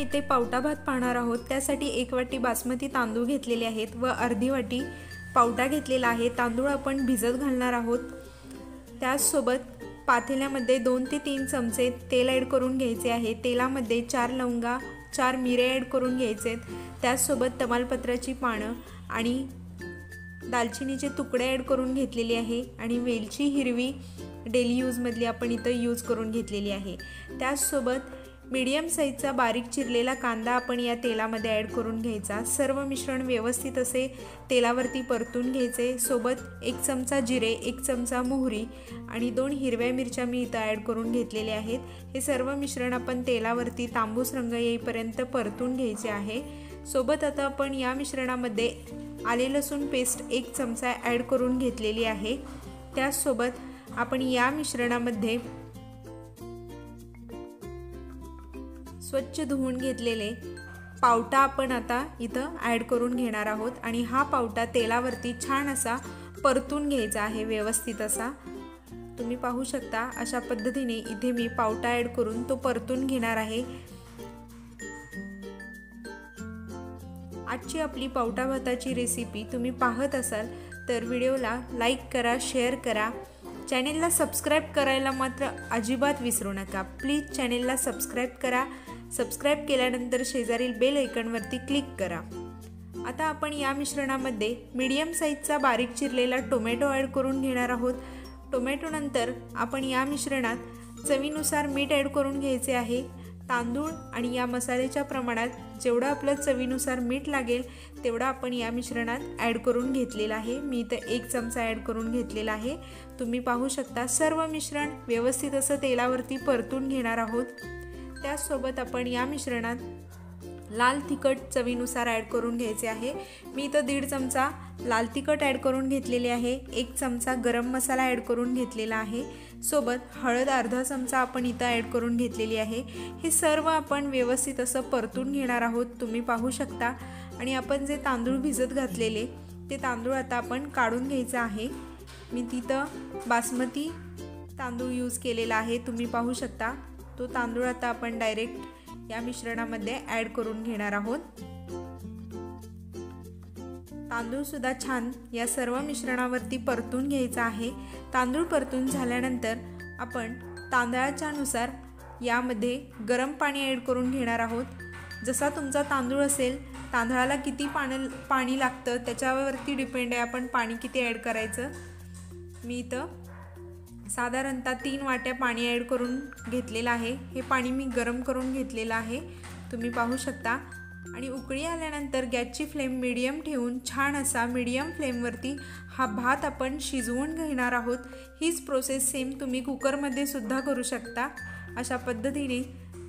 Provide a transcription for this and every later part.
इथे पावटा भात पाहणार आहोत। त्यासाठी 1 वाटी बासमती तांदूळ घेतलेले आहेत व अर्धी वाटी पावटा घेतलेला आहे। तांदूळ आपण भिजत घालणार आहोत। त्याचसोबत पातेल्यामध्ये 2 ते 3 चमचे तेल ॲड करून घ्यायचे आहे। तेलामध्ये 4 लवंगा 4 मिरे ॲड करून घ्यायचे। त्याचसोबत तमालपत्राची पानं आणि दालचिनीचे तुकडे ॲड करून घेतलेले आहे आणि वेलची हिरवी डेली यूजमधली आपण इथं यूज करून घेतलेली आहे। त्याचसोबत मीडियम साईजचा बारीक चिरलेला कांदा आपण या तेलामध्ये ॲड करून घ्यायचा। सर्व मिश्रण व्यवस्थित असे तेलावरती परतून घ्यायचे। सोबत 1 चमचा जिरे, 1 चमचा मोहरी आणि 2 हिरव्या मिरच्या मी इथं ॲड करून घेतलेले आहेत। हे सर्व मिश्रण आपण तेलावरती तांबूस रंग येईपर्यंत परतून घ्यायचे आहे। सोबत आता आपण या मिश्रणामध्ये आले लसूण पेस्ट 1 चमचा ॲड करून घेतलेली आहे। त्याचसोबत आपण या मिश्रणामध्ये स्वच्छ धुवून घेतलेले पावटा आपण आता इथं ॲड करून घेणार आहोत आणि हा पावटा तेलावरती छान असा परतून घ्यायचा आहे व्यवस्थित असा। तुम्ही पाहू शकता अशा पद्धतीने इथे मी पावटा ॲड करून तो परतून घेणार आहे। आजची आपली पावटा भाताची रेसिपी तुम्ही पाहत असाल तर व्हिडिओला लाईक करा, शेअर करा, चॅनेलला सबस्क्राईब करायला मात्र अजिबात विसरू नका। प्लीज चॅनेलला सबस्क्राईब करा। सबस्क्राईब केल्यानंतर शेजारील बेल आयकॉनवरती क्लिक करा। आता आपण या मिश्रणामध्ये मीडियम साईजचा बारीक चिरलेला टोमॅटो ॲड करून घेणार आहोत। टोमॅटो नंतर आपण या मिश्रणात चवीनुसार मीठ ॲड करून घ्यायचे आहे। तांदूळ आणि या मसाल्याच्या प्रमाणात जेवढं आपलं चवीनुसार मीठ लागेल तेवढं आपण या मिश्रणात ॲड करून घेतलेलं आहे। मी इथं 1 चमचा ॲड करून घेतलेला आहे। तुम्ही पाहू शकता सर्व मिश्रण व्यवस्थित असं तेलावरती परतून घेणार आहोत। त्याचसोबत आपण या मिश्रणात लाल तिखट चवीनुसार ॲड करून घ्यायचे आहे। मी इथं 1.5 चमचा लाल तिखट ॲड करून घेतलेले आहे। 1 चमचा गरम मसाला ॲड करून घेतलेला आहे। सोबत हळद अर्धा चमचा आपण इथं ॲड करून घेतलेली आहे। हे सर्व आपण व्यवस्थित असं परतून घेणार आहोत। तुम्ही पाहू शकता आणि आपण जे तांदूळ भिजत घातलेले ते तांदूळ आता आपण काढून घ्यायचं आहे। मी तिथं बासमती तांदूळ यूज केलेला आहे। तुम्ही पाहू शकता तो तांदूळ आता आपण डायरेक्ट या मिश्रणामध्ये ॲड करून घेणार आहोत। तांदूळ सुद्धा छान या सर्व मिश्रणावरती परतून घ्यायचा आहे। तांदूळ परतून झाल्यानंतर आपण तांदळाच्या नुसार यामध्ये गरम पाणी ॲड करून घेणार आहोत। जसा तुमचा तांदूळ असेल तांदळाला किती पाणी लागतं त्याच्यावरती डिपेंड आहे आपण पाणी किती ॲड करायचं। मी इथं साधारणतः 3 वाट्या पाणी ॲड करून घेतलेलं आहे। हे पाणी मी गरम करून घेतलेलं आहे। तुम्ही पाहू शकता आणि उकळी आल्यानंतर गॅसची फ्लेम मीडियम ठेवून छान असा मीडियम फ्लेमवरती हा भात आपण शिजवून घेणार आहोत। हीच प्रोसेस सेम तुम्ही कुकरमध्ये सुद्धा करू शकता। अशा पद्धतीने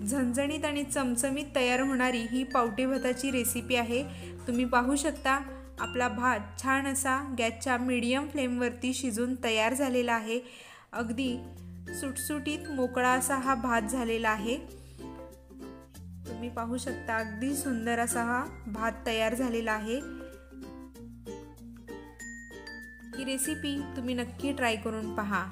झणझणीत आणि चमचमीत तयार होणारी ही पावटे भाताची रेसिपी आहे। तुम्ही पाहू शकता आपला भात छान असा गॅसच्या मीडियम फ्लेमवरती शिजून तयार झालेला आहे। अगदी सुटसुटीत मोकळा असा हा भात झालेला आहे। तुम्ही पाहू शकता अगदी सुंदर असा हा भात तयार झालेला आहे। ही रेसिपी तुम्ही नक्की ट्राय करून पहा।